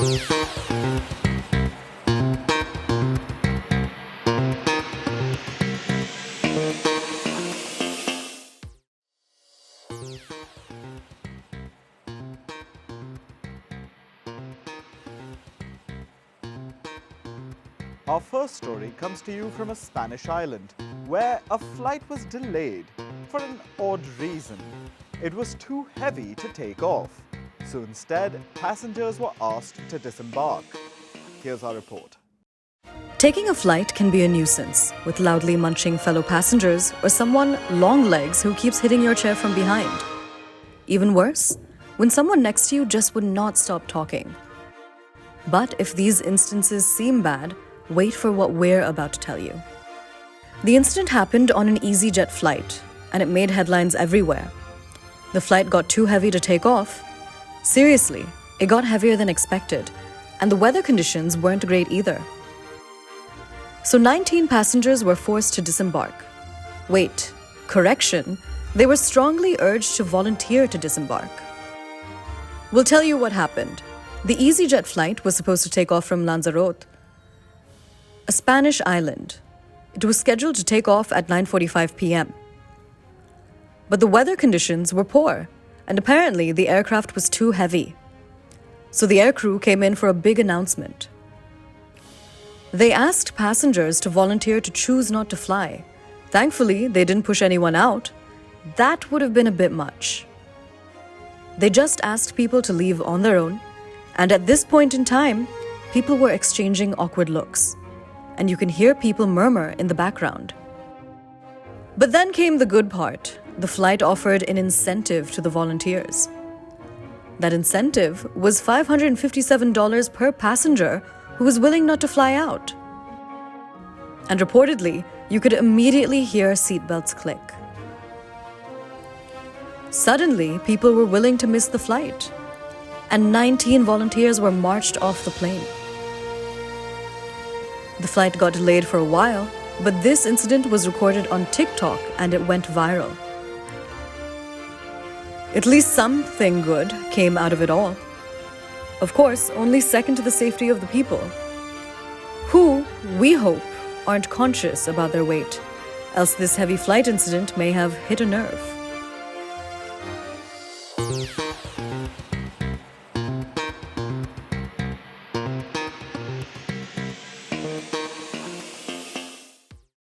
Our first story comes to you from a Spanish island where a flight was delayed for an odd reason. It was too heavy to take off, so instead passengers were asked to disembark. Here's our report. Taking a flight can be a nuisance, with loudly munching fellow passengers or someone long legs who keeps hitting your chair from behind. Even worse, when someone next to you just would not stop talking. But if these instances seem bad, wait for what we're about to tell you. The incident happened on an EasyJet flight, and it made headlines everywhere. The flight got too heavy to take off. Seriously, it got heavier than expected, and the weather conditions weren't great either. So 19 passengers were forced to disembark. Wait, correction, they were strongly urged to volunteer to disembark. We'll tell you what happened. The EasyJet flight was supposed to take off from Lanzarote, a Spanish island. It was scheduled to take off at 9:45 p.m. But the weather conditions were poor, and apparently the aircraft was too heavy. So the aircrew came in for a big announcement. They asked passengers to volunteer to choose not to fly. Thankfully, they didn't push anyone out. That would have been a bit much. They just asked people to leave on their own, and at this point in time, people were exchanging awkward looks, and you can hear people murmur in the background. But then came the good part. The flight offered an incentive to the volunteers. That incentive was $557 per passenger who was willing not to fly out. And reportedly, you could immediately hear seatbelts click. Suddenly, people were willing to miss the flight, and 19 volunteers were marched off the plane. The flight got delayed for a while, but this incident was recorded on TikTok and it went viral. At least something good came out of it all. Of course, only second to the safety of the people, who, we hope, aren't conscious about their weight, else this heavy flight incident may have hit a nerve.